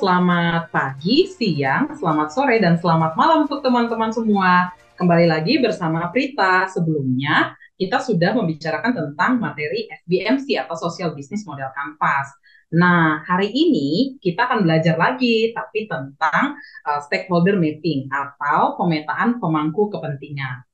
Selamat pagi, siang, selamat sore, dan selamat malam untuk teman-teman semua. Kembali lagi bersama Prita. Sebelumnya, kita sudah membicarakan tentang materi SBMC atau Social Business Model Canvas. Nah, hari ini kita akan belajar lagi, tapi tentang stakeholder mapping atau pemetaan pemangku kepentingan.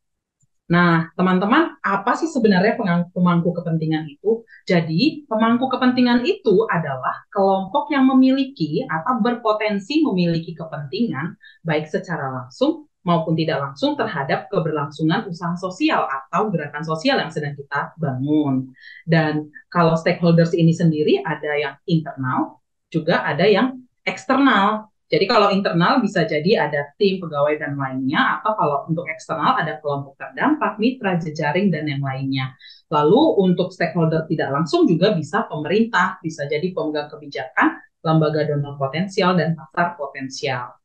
Nah, teman-teman, apa sih sebenarnya pemangku kepentingan itu? Jadi, pemangku kepentingan itu adalah kelompok yang memiliki atau berpotensi memiliki kepentingan, baik secara langsung maupun tidak langsung terhadap keberlangsungan usaha sosial atau gerakan sosial yang sedang kita bangun. Dan kalau stakeholders ini sendiri ada yang internal, juga ada yang eksternal. Jadi kalau internal bisa jadi ada tim, pegawai, dan lainnya, atau kalau untuk eksternal ada kelompok terdampak, mitra, jejaring, dan yang lainnya. Lalu untuk stakeholder tidak langsung juga bisa pemerintah, bisa jadi pemegang kebijakan, lembaga donor potensial, dan pasar potensial.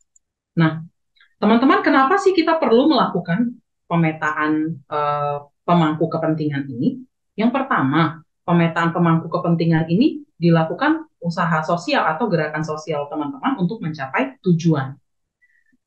Nah, teman-teman, kenapa sih kita perlu melakukan pemetaan pemangku kepentingan ini? Yang pertama, pemetaan pemangku kepentingan ini dilakukan usaha sosial atau gerakan sosial teman-teman untuk mencapai tujuan.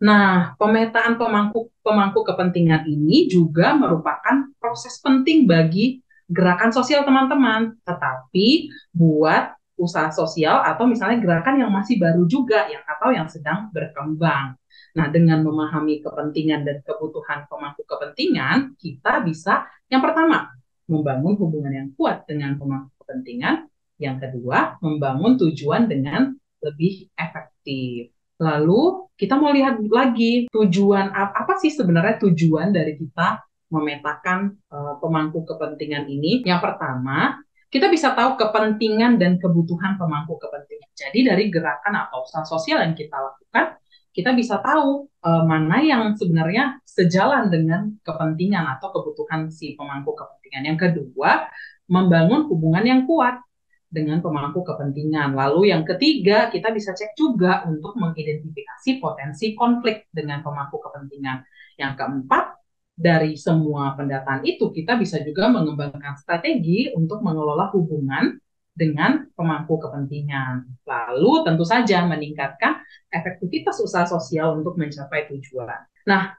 Nah, pemetaan pemangku kepentingan ini juga merupakan proses penting bagi gerakan sosial teman-teman, tetapi buat usaha sosial atau misalnya gerakan yang masih baru juga yang atau yang sedang berkembang. Nah, dengan memahami kepentingan dan kebutuhan pemangku kepentingan, kita bisa yang pertama membangun hubungan yang kuat dengan pemangku kepentingan, yang kedua membangun tujuan dengan lebih efektif. Lalu kita mau lihat lagi tujuan apa sih sebenarnya tujuan dari kita memetakan pemangku kepentingan ini. Yang pertama, kita bisa tahu kepentingan dan kebutuhan pemangku kepentingan. Jadi dari gerakan atau usaha sosial yang kita lakukan, kita bisa tahu mana yang sebenarnya sejalan dengan kepentingan atau kebutuhan si pemangku kepentingan. Yang kedua, membangun hubungan yang kuat dengan pemangku kepentingan. Lalu yang ketiga, kita bisa cek juga untuk mengidentifikasi potensi konflik dengan pemangku kepentingan. Yang keempat, dari semua pendataan itu, kita bisa juga mengembangkan strategi untuk mengelola hubungan dengan pemangku kepentingan. Lalu tentu saja meningkatkan efektivitas usaha sosial untuk mencapai tujuan. Nah,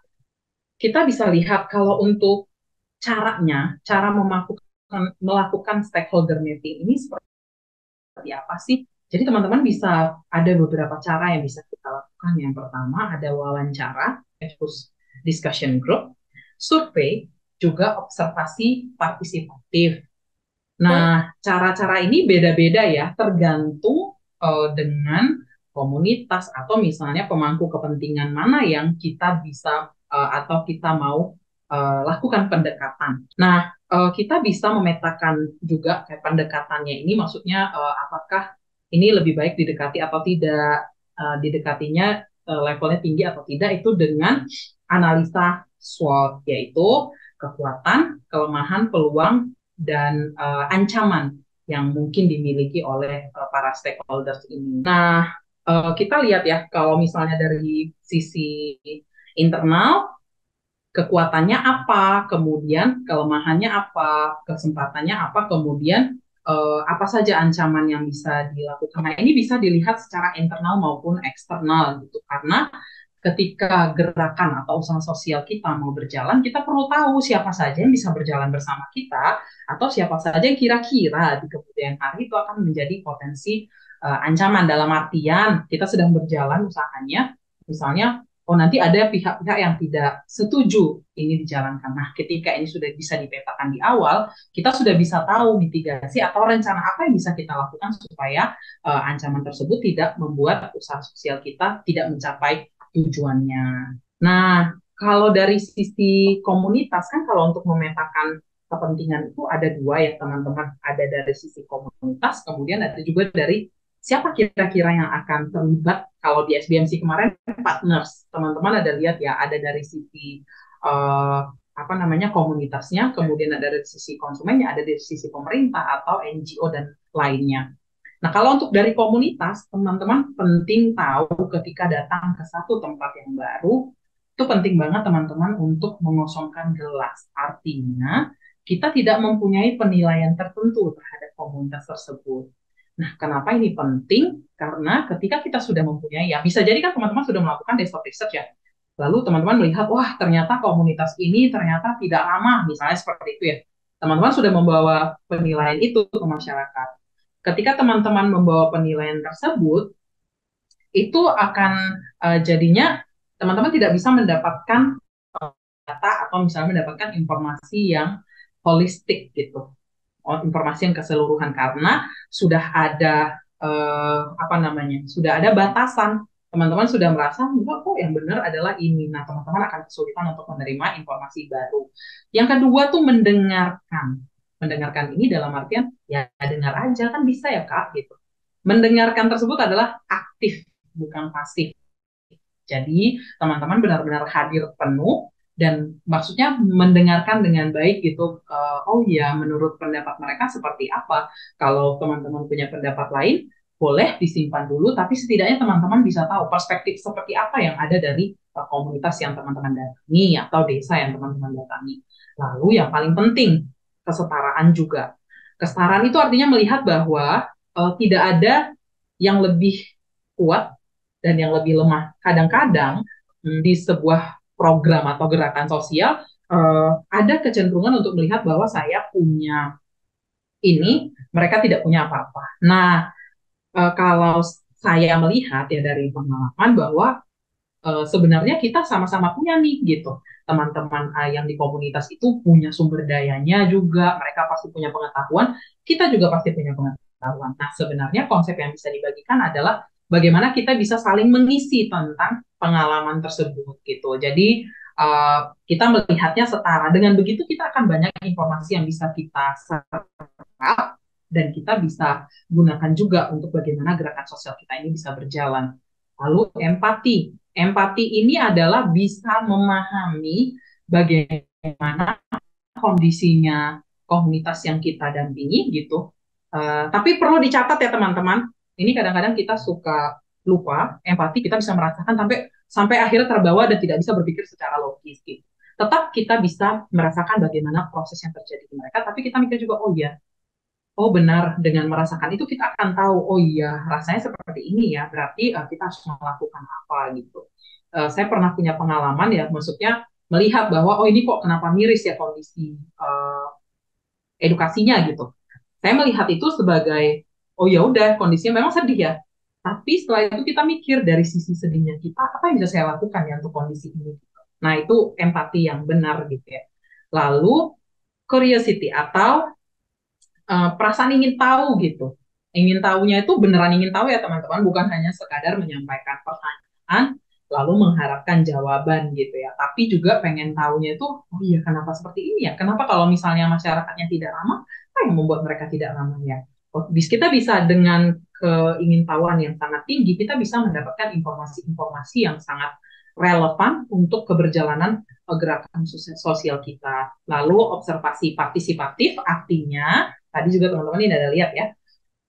kita bisa lihat kalau untuk cara melakukan stakeholder mapping ini seperti apa sih? Jadi teman-teman bisa ada beberapa cara yang bisa kita lakukan. Yang pertama ada wawancara, discussion group, survei, juga observasi partisipatif. Nah, cara-cara ini beda-beda ya, tergantung dengan komunitas atau misalnya pemangku kepentingan mana yang kita bisa atau kita mau lakukan pendekatan. Nah, kita bisa memetakan juga kayak pendekatannya ini, maksudnya apakah ini lebih baik didekati atau tidak, didekatinya levelnya tinggi atau tidak, itu dengan analisa SWOT, yaitu kekuatan, kelemahan, peluang, dan ancaman yang mungkin dimiliki oleh para stakeholders ini. Nah, kita lihat ya, kalau misalnya dari sisi internal, kekuatannya apa, kemudian kelemahannya apa, kesempatannya apa, kemudian apa saja ancaman yang bisa dilakukan. Nah, ini bisa dilihat secara internal maupun eksternal gitu, karena ketika gerakan atau usaha sosial kita mau berjalan, kita perlu tahu siapa saja yang bisa berjalan bersama kita, atau siapa saja yang kira-kira di kemudian hari itu akan menjadi potensi ancaman, dalam artian kita sedang berjalan usahanya, misalnya, oh nanti ada pihak-pihak yang tidak setuju ini dijalankan. Nah, ketika ini sudah bisa dipetakan di awal, kita sudah bisa tahu mitigasi atau rencana apa yang bisa kita lakukan supaya ancaman tersebut tidak membuat usaha sosial kita tidak mencapai tujuannya. Nah, kalau dari sisi komunitas kan, kalau untuk memetakan kepentingan itu ada dua ya teman-teman. Ada dari sisi komunitas, kemudian ada juga dari siapa kira-kira yang akan terlibat. Kalau di SBMC kemarin partners, teman-teman ada lihat ya, ada dari sisi apa namanya komunitasnya, kemudian ada dari sisi konsumennya, ada dari sisi pemerintah atau NGO dan lainnya. Nah, kalau untuk dari komunitas, teman-teman penting tahu ketika datang ke satu tempat yang baru, itu penting banget teman-teman untuk mengosongkan gelas. Artinya, kita tidak mempunyai penilaian tertentu terhadap komunitas tersebut. Nah, kenapa ini penting? Karena ketika kita sudah mempunyai, ya bisa jadi kan teman-teman sudah melakukan desktop research ya. Lalu teman-teman melihat, wah ternyata komunitas ini ternyata tidak ramah, misalnya seperti itu ya. Teman-teman sudah membawa penilaian itu ke masyarakat. Ketika teman-teman membawa penilaian tersebut, itu akan jadinya teman-teman tidak bisa mendapatkan data atau misalnya mendapatkan informasi yang holistik gitu, informasi yang keseluruhan karena sudah ada apa namanya, sudah ada batasan. Teman-teman sudah merasa enggak kok yang benar adalah ini. Nah, teman-teman akan kesulitan untuk menerima informasi baru. Yang kedua tuh mendengarkan. Mendengarkan ini dalam artian ya dengar aja kan bisa ya Kak gitu. Mendengarkan tersebut adalah aktif bukan pasif. Jadi teman-teman benar-benar hadir penuh dan maksudnya mendengarkan dengan baik gitu. Oh ya, menurut pendapat mereka seperti apa? Kalau teman-teman punya pendapat lain, boleh disimpan dulu, tapi setidaknya teman-teman bisa tahu perspektif seperti apa yang ada dari komunitas yang teman-teman datangi atau desa yang teman-teman datangi. Lalu yang paling penting, kesetaraan juga. Kesetaraan itu artinya melihat bahwa tidak ada yang lebih kuat dan yang lebih lemah. Kadang-kadang di sebuah program atau gerakan sosial ada kecenderungan untuk melihat bahwa saya punya ini, mereka tidak punya apa-apa. Nah, kalau saya melihat ya dari pengalaman bahwa sebenarnya kita sama-sama punya nih gitu. Teman-teman yang di komunitas itu punya sumber dayanya juga, mereka pasti punya pengetahuan, kita juga pasti punya pengetahuan. Nah, sebenarnya konsep yang bisa dibagikan adalah bagaimana kita bisa saling mengisi tentang pengalaman tersebut gitu. Jadi kita melihatnya setara. Dengan begitu kita akan banyak informasi yang bisa kita serap dan kita bisa gunakan juga untuk bagaimana gerakan sosial kita ini bisa berjalan. Lalu empati. Empati ini adalah bisa memahami bagaimana kondisinya komunitas yang kita dampingi gitu. Tapi perlu dicatat ya teman-teman. Ini kadang-kadang kita suka lupa empati, kita bisa merasakan sampai sampai akhirnya terbawa dan tidak bisa berpikir secara logis gitu. Tetap kita bisa merasakan bagaimana proses yang terjadi di mereka, tapi kita mikir juga, oh iya, oh benar, dengan merasakan itu kita akan tahu, oh iya, rasanya seperti ini ya, berarti kita harus melakukan apa gitu. Saya pernah punya pengalaman ya, maksudnya melihat bahwa, oh ini kok kenapa miris ya kondisi edukasinya gitu. Saya melihat itu sebagai, oh ya udah, kondisinya memang sedih ya. Tapi setelah itu kita mikir dari sisi sedihnya kita, apa yang bisa saya lakukan ya untuk kondisi ini. Nah itu empati yang benar gitu ya. Lalu curiosity atau perasaan ingin tahu gitu. Ingin tahunya itu beneran ingin tahu ya teman-teman, bukan hanya sekadar menyampaikan pertanyaan lalu mengharapkan jawaban gitu ya. Tapi juga pengen tahunya itu, oh iya kenapa seperti ini ya? Kenapa kalau misalnya masyarakatnya tidak ramah, apa yang membuat mereka tidak ramah ya? Oh, kita bisa dengan keingintahuan yang sangat tinggi, kita bisa mendapatkan informasi-informasi yang sangat relevan untuk keberjalanan gerakan sosial kita. Lalu observasi partisipatif artinya tadi juga teman-teman ini ada lihat ya,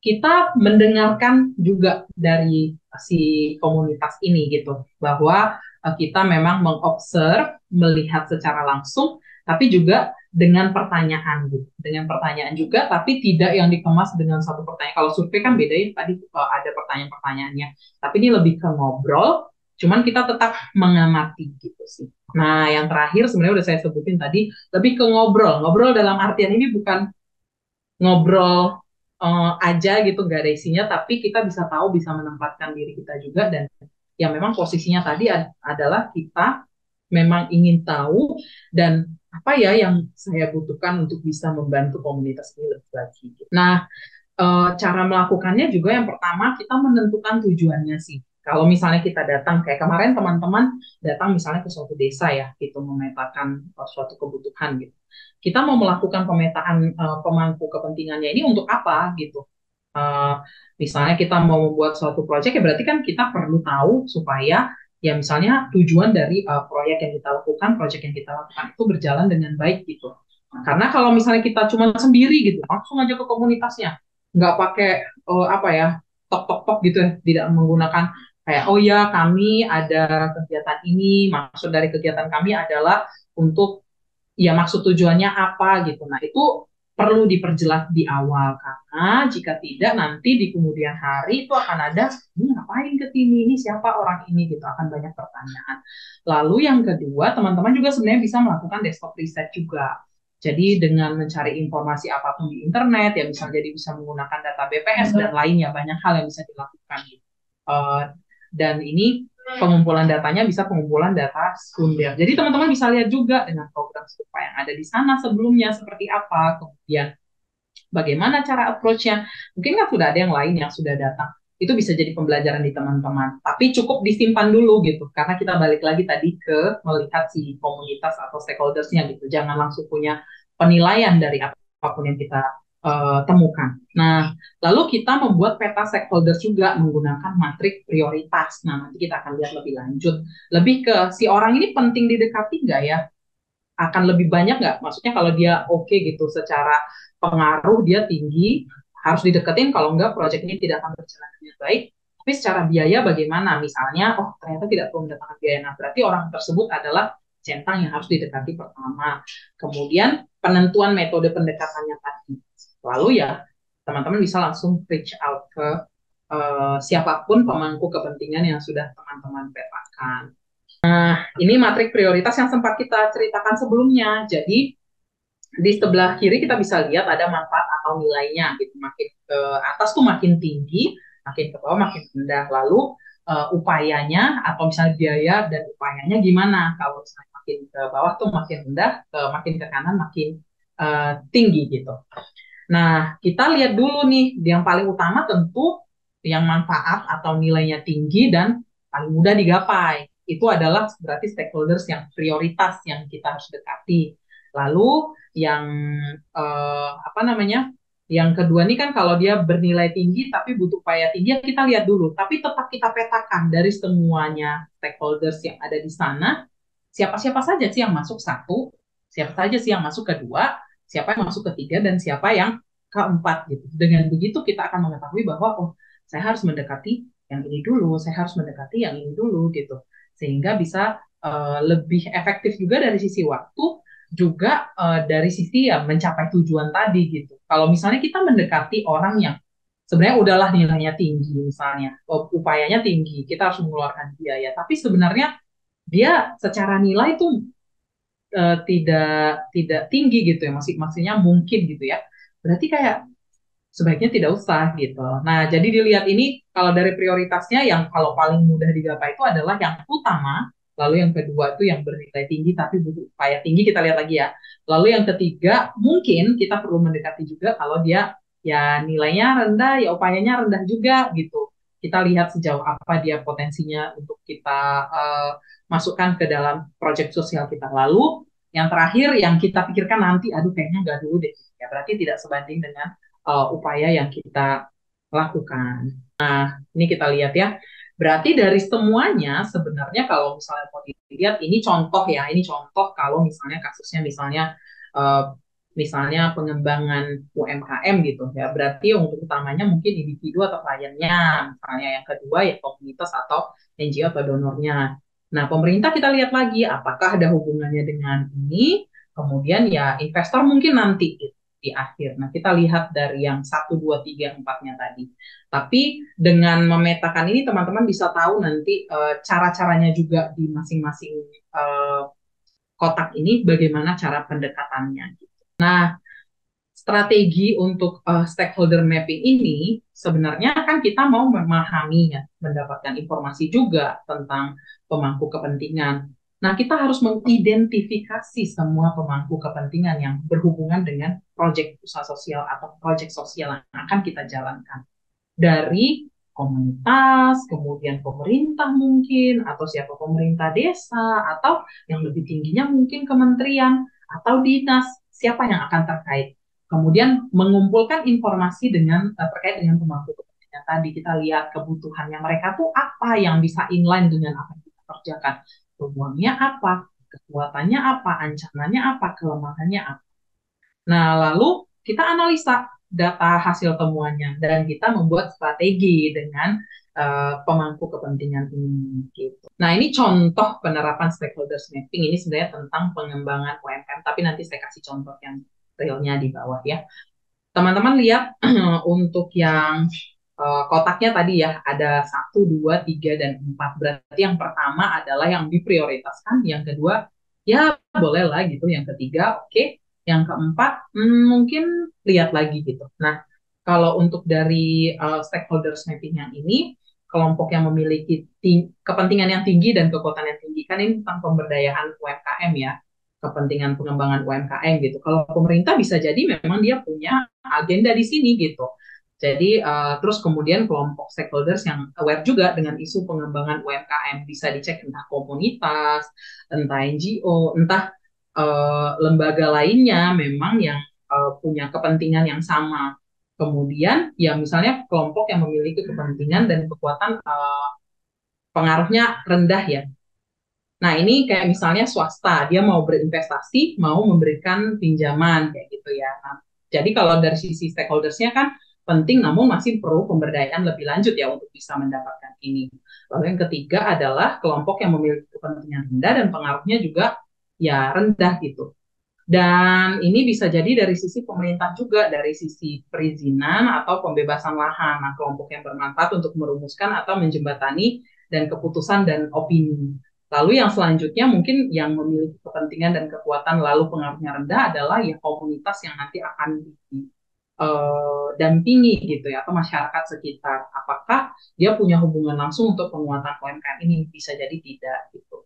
kita mendengarkan juga dari si komunitas ini gitu, bahwa kita memang mengobserv, melihat secara langsung, tapi juga dengan pertanyaan gitu, dengan pertanyaan juga, tapi tidak yang dikemas dengan satu pertanyaan. Kalau survei kan beda ya, tadi ada pertanyaan-pertanyaannya, tapi ini lebih ke ngobrol, cuman kita tetap mengamati gitu sih. Nah, yang terakhir sebenarnya udah saya sebutin tadi, lebih ke ngobrol. Ngobrol dalam artian ini bukan ngobrol aja gitu nggak ada isinya tapi kita bisa tahu bisa menempatkan diri kita juga dan yang memang posisinya tadi adalah kita memang ingin tahu dan apa ya yang saya butuhkan untuk bisa membantu komunitas ini lebih lagi. Nah, cara melakukannya juga yang pertama kita menentukan tujuannya sih. Kalau misalnya kita datang kayak kemarin teman-teman datang misalnya ke suatu desa ya, gitu memetakan suatu kebutuhan gitu. Kita mau melakukan pemetaan pemangku kepentingannya ini untuk apa gitu. Uh, Misalnya kita mau membuat suatu proyek ya berarti kan kita perlu tahu supaya ya misalnya tujuan dari proyek yang kita lakukan, proyek yang kita lakukan itu berjalan dengan baik gitu. Karena kalau misalnya kita cuma sendiri gitu, langsung aja ke komunitasnya, nggak pakai apa ya tok tok tok gitu ya, tidak menggunakan kayak oh ya kami ada kegiatan ini, maksud dari kegiatan kami adalah untuk ya maksud tujuannya apa gitu. Nah itu perlu diperjelas di awal, karena jika tidak nanti di kemudian hari itu akan ada, ini ngapain ke sini, ini siapa orang ini, gitu, akan banyak pertanyaan. Lalu yang kedua, teman-teman juga sebenarnya bisa melakukan desktop riset juga. Jadi dengan mencari informasi apapun di internet, ya misalnya jadi bisa menggunakan data BPS dan lainnya, banyak hal yang bisa dilakukan. Uh, dan ini pengumpulan datanya bisa pengumpulan data sekunder. Jadi teman-teman bisa lihat juga dengan program serupa yang ada di sana sebelumnya seperti apa, kemudian bagaimana cara approach-nya. Mungkin kan sudah ada yang lain yang sudah datang. Itu bisa jadi pembelajaran di teman-teman. Tapi cukup disimpan dulu gitu, karena kita balik lagi tadi ke melihat si komunitas atau stakeholders-nya gitu. Jangan langsung punya penilaian dari apapun yang kita temukan. Nah, lalu kita membuat peta stakeholders juga menggunakan matrik prioritas. Nah, nanti kita akan lihat lebih lanjut. Lebih ke si orang ini penting didekati nggak ya? Akan lebih banyak nggak? Maksudnya kalau dia oke gitu secara pengaruh dia tinggi, harus dideketin, kalau enggak proyek ini tidak akan berjalan dengan baik. Tapi secara biaya bagaimana? Misalnya, oh ternyata tidak perlu mendatangkan biaya. Nah, berarti orang tersebut adalah centang yang harus didekati pertama. Kemudian penentuan metode pendekatannya tadi. Lalu ya, teman-teman bisa langsung reach out ke siapapun pemangku kepentingan yang sudah teman-teman petakan. Ini matrik prioritas yang sempat kita ceritakan sebelumnya. Jadi di sebelah kiri kita bisa lihat ada manfaat atau nilainya gitu. Makin ke atas tuh makin tinggi, makin ke bawah makin rendah. Lalu upayanya atau misalnya biaya dan upayanya gimana? Kalau misalnya makin ke bawah tuh makin rendah, makin ke kanan makin tinggi gitu. Nah, kita lihat dulu nih, yang paling utama tentu yang manfaat atau nilainya tinggi dan paling mudah digapai. Itu adalah berarti stakeholders yang prioritas yang kita harus dekati. Lalu yang apa namanya? Yang kedua nih kan kalau dia bernilai tinggi tapi butuh upaya tinggi, ya kita lihat dulu. Tapi tetap kita petakan dari semuanya stakeholders yang ada di sana, siapa-siapa saja sih yang masuk satu, siapa saja sih yang masuk kedua, siapa yang masuk ketiga, dan siapa yang keempat gitu. Dengan begitu kita akan mengetahui bahwa oh saya harus mendekati yang ini dulu, saya harus mendekati yang ini dulu gitu. Sehingga bisa lebih efektif juga dari sisi waktu, juga dari sisi ya mencapai tujuan tadi gitu. Kalau misalnya kita mendekati orang yang sebenarnya udahlah nilainya tinggi misalnya, upayanya tinggi, kita harus mengeluarkan biaya, tapi sebenarnya dia secara nilai tuh tidak tinggi gitu ya, maksudnya mungkin gitu ya. Berarti kayak sebaiknya tidak usah gitu. Nah, jadi dilihat ini kalau dari prioritasnya yang kalau paling mudah digapai itu adalah yang utama, lalu yang kedua itu yang bernilai tinggi tapi butuh upaya tinggi, kita lihat lagi ya. Lalu yang ketiga mungkin kita perlu mendekati juga kalau dia ya nilainya rendah, ya upayanya rendah juga gitu. Kita lihat sejauh apa dia potensinya untuk kita masukkan ke dalam proyek sosial kita. Lalu yang terakhir yang kita pikirkan nanti, aduh kayaknya nggak dulu deh. Ya berarti tidak sebanding dengan upaya yang kita lakukan. Nah, ini kita lihat ya. Berarti dari semuanya sebenarnya kalau misalnya mau dilihat ini contoh ya, ini contoh kalau misalnya kasusnya uh, misalnya pengembangan UMKM gitu ya. Berarti untuk utamanya mungkin individu atau kliennya, misalnya yang kedua ya komunitas atau NGO atau donornya. Nah, pemerintah kita lihat lagi apakah ada hubungannya dengan ini, kemudian ya investor mungkin nanti gitu di akhir. Nah, kita lihat dari yang 1, 2, 3, 4-nya tadi. Tapi dengan memetakan ini teman-teman bisa tahu nanti cara-caranya juga di masing-masing kotak ini bagaimana cara pendekatannya. Nah, strategi untuk stakeholder mapping ini sebenarnya kan kita mau memahami ya, mendapatkan informasi juga tentang pemangku kepentingan. Nah, kita harus mengidentifikasi semua pemangku kepentingan yang berhubungan dengan proyek usaha sosial atau proyek sosial yang akan kita jalankan. Dari komunitas, kemudian pemerintah mungkin, atau siapa pemerintah desa, atau yang lebih tingginya mungkin kementerian, atau dinas, siapa yang akan terkait. Kemudian mengumpulkan informasi dengan terkait dengan pemangku kepentingan tadi. Kita lihat kebutuhannya mereka tuh apa yang bisa inline dengan apa yang kita kerjakan. Peluangnya apa, kekuatannya apa, ancamannya apa, kelemahannya apa. Nah, lalu kita analisa data hasil temuannya dan kita membuat strategi dengan pemangku kepentingan ini gitu. Nah, ini contoh penerapan stakeholders mapping ini sebenarnya tentang pengembangan UMKM, tapi nanti saya kasih contoh yang detailnya di bawah ya. Teman-teman lihat untuk yang kotaknya tadi ya, ada 1, 2, 3, dan 4. Berarti yang pertama adalah yang diprioritaskan, yang kedua ya boleh lah gitu, yang ketiga oke, yang keempat mungkin lihat lagi gitu. Nah, kalau untuk dari stakeholders mapping yang ini, kelompok yang memiliki kepentingan yang tinggi dan kekuatan yang tinggi, kan ini tentang pemberdayaan UMKM ya, kepentingan pengembangan UMKM gitu. Kalau pemerintah bisa jadi memang dia punya agenda di sini gitu. Jadi terus kemudian kelompok stakeholders yang aware juga dengan isu pengembangan UMKM, bisa dicek entah komunitas, entah NGO, entah lembaga lainnya memang yang punya kepentingan yang sama. Kemudian ya misalnya kelompok yang memiliki kepentingan dan kekuatan pengaruhnya rendah ya. Nah, ini kayak misalnya swasta, dia mau berinvestasi, mau memberikan pinjaman, kayak gitu ya. Nah, jadi kalau dari sisi stakeholders-nya kan penting, namun masih perlu pemberdayaan lebih lanjut ya untuk bisa mendapatkan ini. Lalu yang ketiga adalah kelompok yang memiliki kepentingan rendah dan pengaruhnya juga ya rendah gitu. Dan ini bisa jadi dari sisi pemerintah juga, dari sisi perizinan atau pembebasan lahan. Nah, kelompok yang bermanfaat untuk merumuskan atau menjembatani dan keputusan dan opini. Lalu yang selanjutnya mungkin yang memiliki kepentingan dan kekuatan lalu pengaruhnya rendah adalah ya komunitas yang nanti akan dampingi gitu ya, atau masyarakat sekitar. Apakah dia punya hubungan langsung untuk penguatan UMKM ini? Bisa jadi tidak gitu.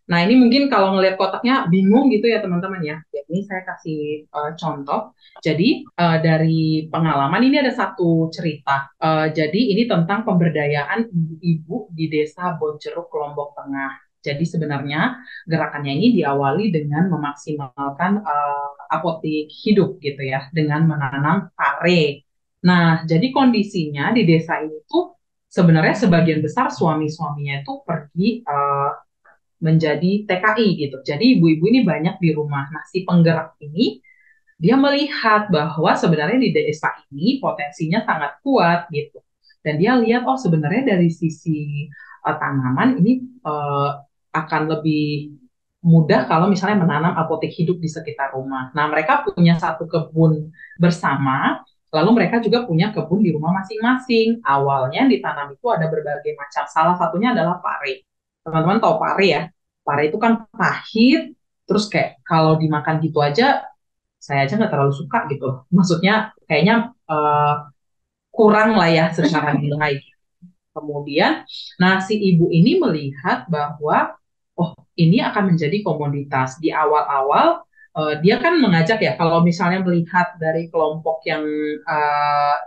Nah, ini mungkin kalau ngelihat kotaknya bingung gitu ya teman-teman ya. Jadi saya kasih contoh. Jadi dari pengalaman ini ada satu cerita. Jadi ini tentang pemberdayaan ibu-ibu di desa Bonjeruk, Lombok Tengah. Jadi sebenarnya gerakannya ini diawali dengan memaksimalkan apotek hidup gitu ya, dengan menanam pare. Nah, jadi kondisinya di desa ini tuh sebenarnya sebagian besar suami-suaminya itu pergi menjadi TKI gitu. Jadi ibu-ibu ini banyak di rumah. Nah, si penggerak ini dia melihat bahwa sebenarnya di desa ini potensinya sangat kuat gitu. Dan dia lihat oh sebenarnya dari sisi tanaman ini akan lebih mudah kalau misalnya menanam apotek hidup di sekitar rumah. Nah, mereka punya satu kebun bersama, lalu mereka juga punya kebun di rumah masing-masing. Awalnya ditanam itu ada berbagai macam. Salah satunya adalah pare. Teman-teman tahu pare ya? Pare itu kan pahit, terus kayak kalau dimakan gitu aja saya aja nggak terlalu suka gitu. Maksudnya kayaknya kurang lah ya secara nilai. Kemudian, nah si ibu ini melihat bahwa oh ini akan menjadi komoditas. Di awal-awal dia kan mengajak ya, kalau misalnya melihat dari kelompok yang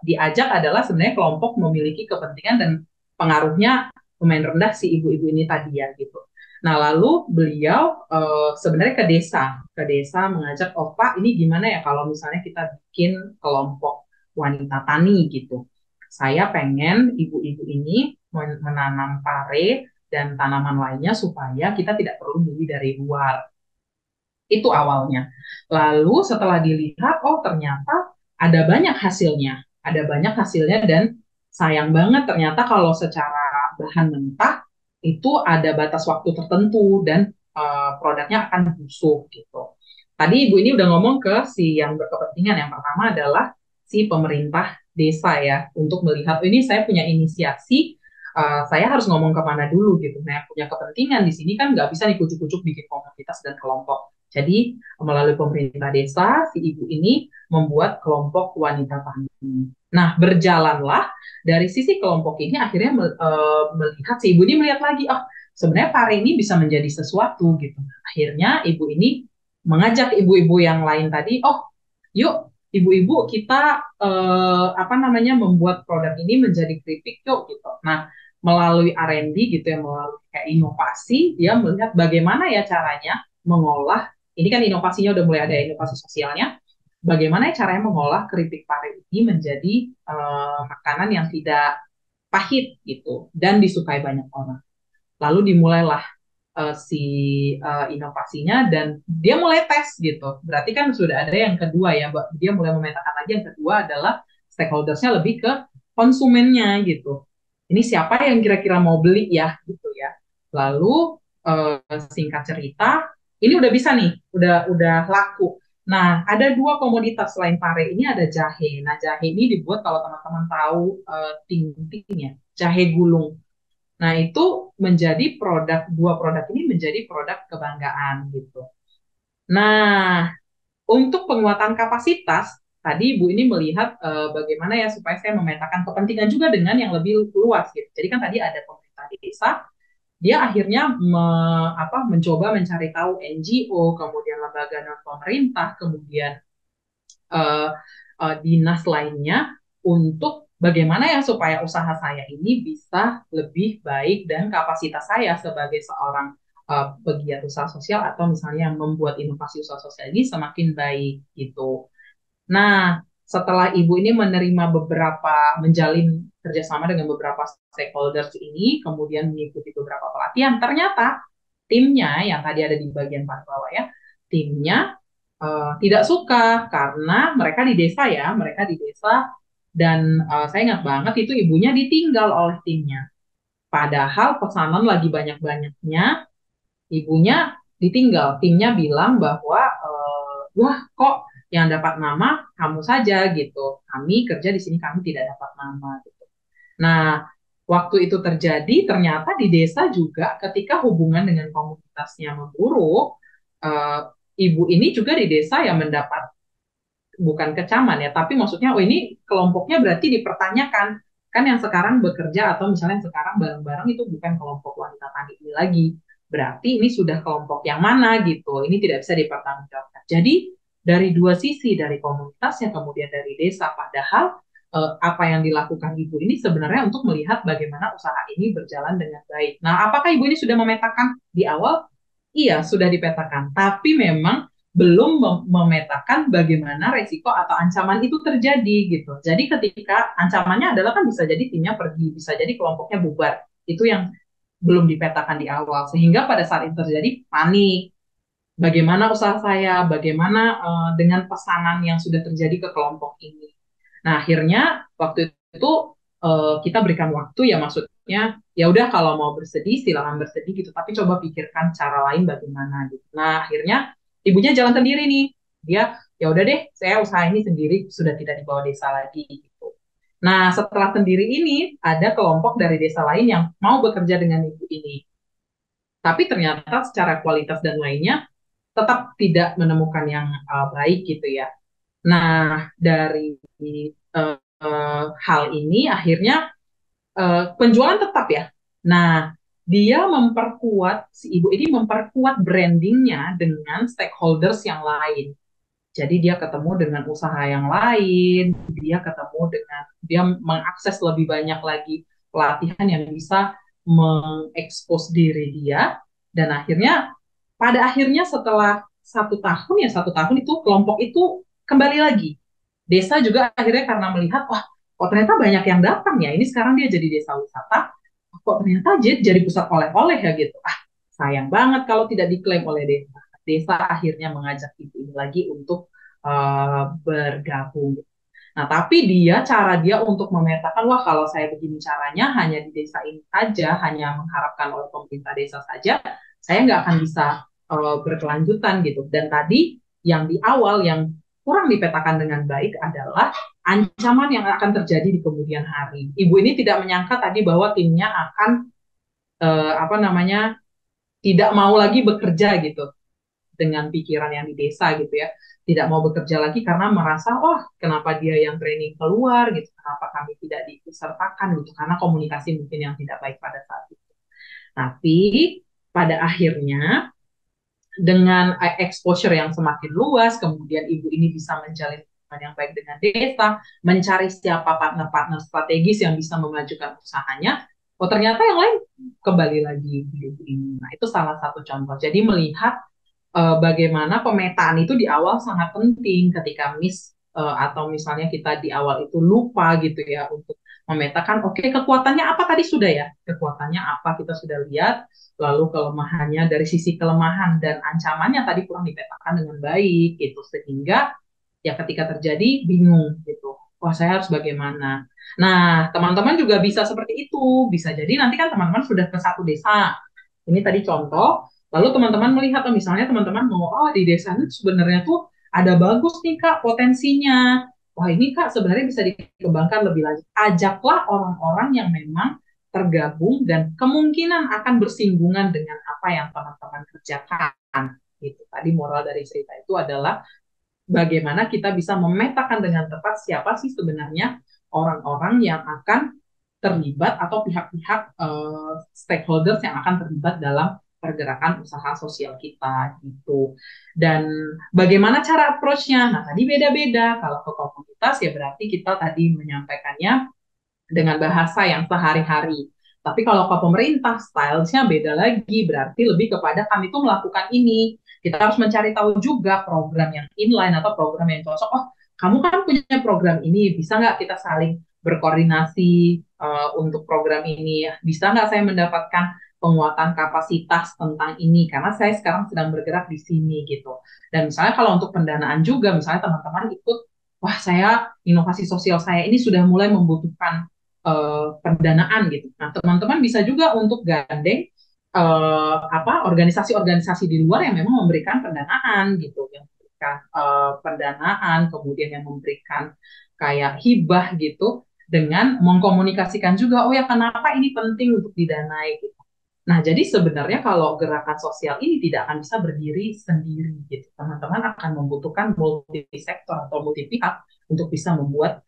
diajak adalah sebenarnya kelompok memiliki kepentingan dan pengaruhnya lumayan rendah si ibu-ibu ini tadi ya gitu. Nah lalu beliau sebenarnya ke desa mengajak, oh Pak ini gimana ya kalau misalnya kita bikin kelompok wanita tani gitu. Saya pengen ibu-ibu ini menanam pare dan tanaman lainnya supaya kita tidak perlu beli dari luar. Itu awalnya. Lalu setelah dilihat, oh ternyata ada banyak hasilnya. Ada banyak hasilnya dan sayang banget ternyata kalau secara bahan mentah itu ada batas waktu tertentu dan produknya akan busuk gitu. Tadi ibu ini udah ngomong ke si yang berkepentingan. Yang pertama adalah si pemerintah desa ya untuk melihat oh, ini saya punya inisiasi, saya harus ngomong kemana dulu gitu. Nah, yang punya kepentingan di sini kan nggak bisa nih kucuk-kucuk bikin komunitas dan kelompok. Jadi melalui pemerintah desa, si ibu ini membuat kelompok wanita tani. Nah, berjalanlah dari sisi kelompok ini akhirnya melihat si ibu ini melihat lagi, oh sebenarnya pare ini bisa menjadi sesuatu gitu. Akhirnya ibu ini mengajak ibu-ibu yang lain tadi, oh yuk ibu-ibu kita apa namanya membuat produk ini menjadi keripik yuk gitu. Nah, melalui R&D gitu ya, melalui kayak inovasi, dia melihat bagaimana ya caranya mengolah, ini kan inovasinya udah mulai ada inovasi sosialnya, bagaimana caranya mengolah keripik pare ini menjadi makanan yang tidak pahit gitu dan disukai banyak orang. Lalu dimulailah si inovasinya dan dia mulai tes gitu. Berarti kan sudah ada yang kedua ya, dia mulai memetakan lagi yang kedua adalah stakeholdersnya lebih ke konsumennya gitu. Ini siapa yang kira-kira mau beli ya gitu ya. Lalu singkat cerita, ini udah bisa nih, udah laku. Nah, ada dua komoditas selain pare ini ada jahe. Nah, jahe ini dibuat kalau teman-teman tahu ting-tingnya, jahe gulung. Nah, itu menjadi dua produk ini menjadi produk kebanggaan gitu. Nah, untuk penguatan kapasitas, tadi Ibu ini melihat bagaimana ya supaya saya memetakan kepentingan juga dengan yang lebih luas gitu. Jadi kan tadi ada pemerintah desa, dia akhirnya mencoba mencari tahu NGO, kemudian lembaga non pemerintah, kemudian uh, dinas lainnya untuk bagaimana ya supaya usaha saya ini bisa lebih baik dan kapasitas saya sebagai seorang pegiat usaha sosial atau misalnya yang membuat inovasi usaha sosial ini semakin baik gitu. Nah, setelah Ibu ini menjalin kerjasama dengan beberapa stakeholders ini, kemudian mengikuti beberapa pelatihan, ternyata timnya yang tadi ada di bagian paling bawah ya, timnya tidak suka karena mereka di desa dan saya ingat banget itu ibunya ditinggal oleh timnya. Padahal pesanan lagi banyak-banyaknya, ibunya ditinggal. Timnya bilang bahwa wah kok yang dapat nama kamu saja gitu. Kami kerja di sini kami tidak dapat nama gitu. Nah, waktu itu terjadi ternyata di desa juga ketika hubungan dengan komunitasnya memburuk, eh, ibu ini juga di desa yang mendapat bukan kecaman ya, tapi maksudnya oh ini kelompoknya berarti dipertanyakan. Kan yang sekarang bekerja atau misalnya yang sekarang bareng-bareng itu bukan kelompok wanita tani ini lagi. Berarti ini sudah kelompok yang mana gitu. Ini tidak bisa dipertanggungjawabkan. Jadi dari dua sisi, dari komunitasnya kemudian dari desa, padahal apa yang dilakukan ibu ini sebenarnya untuk melihat bagaimana usaha ini berjalan dengan baik. Nah, apakah ibu ini sudah memetakan di awal? Iya, sudah dipetakan. Tapi memang belum memetakan bagaimana resiko atau ancaman itu terjadi gitu. Jadi ketika ancamannya adalah kan bisa jadi timnya pergi, bisa jadi kelompoknya bubar. Itu yang belum dipetakan di awal. Sehingga pada saat itu terjadi panik. Bagaimana usaha saya, bagaimana dengan pesanan yang sudah terjadi ke kelompok ini. Nah, akhirnya waktu itu kita berikan waktu ya maksudnya ya udah kalau mau bersedih silakan bersedih gitu, tapi coba pikirkan cara lain bagaimana gitu. Nah, akhirnya ibunya jalan sendiri nih. Dia ya udah deh, saya usaha ini sendiri sudah tidak dibawa desa lagi gitu. Nah, setelah sendiri ini ada kelompok dari desa lain yang mau bekerja dengan ibu ini. Tapi ternyata secara kualitas dan lainnya tetap tidak menemukan yang baik gitu ya. Nah, dari hal ini akhirnya penjualan tetap ya. Nah, si ibu ini memperkuat brandingnya dengan stakeholders yang lain. Jadi dia ketemu dengan usaha yang lain, dia mengakses lebih banyak lagi pelatihan yang bisa mengekspos diri dia, dan pada akhirnya setelah 1 tahun ya 1 tahun itu kelompok itu kembali lagi. Desa juga akhirnya karena melihat wah kok ternyata banyak yang datang ya, ini sekarang dia jadi desa wisata, kok ternyata jadi pusat oleh-oleh ya gitu. Ah, sayang banget kalau tidak diklaim oleh desa. Desa akhirnya mengajak ibu ini lagi untuk bergabung. Nah, tapi cara dia untuk memetakan, wah kalau saya begini caranya hanya di desa ini saja, hanya mengharapkan oleh pemerintah desa saja, saya nggak akan bisa berkelanjutan gitu. Dan tadi yang di awal yang kurang dipetakan dengan baik adalah ancaman yang akan terjadi di kemudian hari. Ibu ini tidak menyangka tadi bahwa timnya akan apa namanya tidak mau lagi bekerja gitu dengan pikiran yang di desa gitu ya, tidak mau bekerja lagi karena merasa oh kenapa dia yang training keluar gitu, kenapa kami tidak disertakan gitu karena komunikasi mungkin yang tidak baik pada saat itu. Tapi pada akhirnya dengan exposure yang semakin luas, kemudian ibu ini bisa menjalin hubungan yang baik dengan desa, mencari siapa partner-partner strategis yang bisa memajukan usahanya. Oh ternyata yang lain kembali lagi di ibu ini. Nah itu salah satu contoh. Jadi melihat bagaimana pemetaan itu di awal sangat penting ketika atau misalnya kita di awal itu lupa gitu ya untuk memetakan oke kekuatannya apa tadi sudah ya, kekuatannya apa kita sudah lihat, lalu kelemahannya dari sisi kelemahan dan ancamannya tadi kurang dipetakan dengan baik gitu, sehingga ya ketika terjadi bingung gitu, wah saya harus bagaimana. Nah teman-teman juga bisa seperti itu, bisa jadi nanti kan teman-teman sudah ke satu desa, ini tadi contoh. Lalu teman-teman melihat, misalnya teman-teman mau, oh di desa ini sebenarnya tuh ada bagus nih Kak potensinya. Wah ini Kak sebenarnya bisa dikembangkan lebih lanjut. Ajaklah orang-orang yang memang tergabung dan kemungkinan akan bersinggungan dengan apa yang teman-teman kerjakan. Gitu. Tadi moral dari cerita itu adalah bagaimana kita bisa memetakan dengan tepat siapa sih sebenarnya orang-orang yang akan terlibat atau pihak-pihak stakeholders yang akan terlibat dalam pergerakan usaha sosial kita gitu. Dan bagaimana cara approach-nya? Nah, tadi beda-beda. Kalau ke komunitas ya berarti kita tadi menyampaikannya dengan bahasa yang sehari-hari. Tapi kalau ke pemerintah, stylenya beda lagi. Berarti lebih kepada kami tuh melakukan ini. Kita harus mencari tahu juga program yang inline atau program yang cocok. Oh, kamu kan punya program ini, bisa nggak kita saling berkoordinasi untuk program ini? Bisa nggak saya mendapatkan penguatan kapasitas tentang ini? Karena saya sekarang sedang bergerak di sini gitu. Dan misalnya kalau untuk pendanaan juga, misalnya teman-teman ikut, wah saya inovasi sosial saya ini sudah mulai membutuhkan pendanaan gitu. Nah, teman-teman bisa juga untuk gandeng organisasi-organisasi di luar yang memang memberikan pendanaan gitu, yang memberikan pendanaan, kemudian yang memberikan kayak hibah gitu, dengan mengkomunikasikan juga, oh ya kenapa ini penting untuk didanai gitu. Nah, jadi sebenarnya kalau gerakan sosial ini tidak akan bisa berdiri sendiri gitu. Teman-teman akan membutuhkan multi sektor atau multi pihak untuk bisa membuat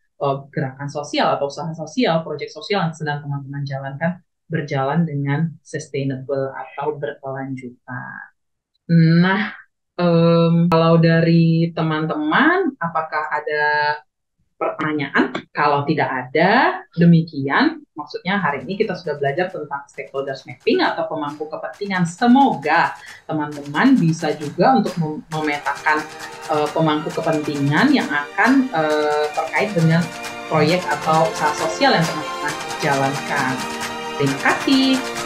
gerakan sosial atau usaha sosial, proyek sosial yang sedang teman-teman jalankan berjalan dengan sustainable atau berkelanjutan. Nah, kalau dari teman-teman, apakah ada pertanyaan? Kalau tidak ada, demikian. Maksudnya hari ini kita sudah belajar tentang stakeholders mapping atau pemangku kepentingan. Semoga teman-teman bisa juga untuk memetakan pemangku kepentingan yang akan terkait dengan proyek atau usaha sosial yang teman-teman jalankan. Terima kasih.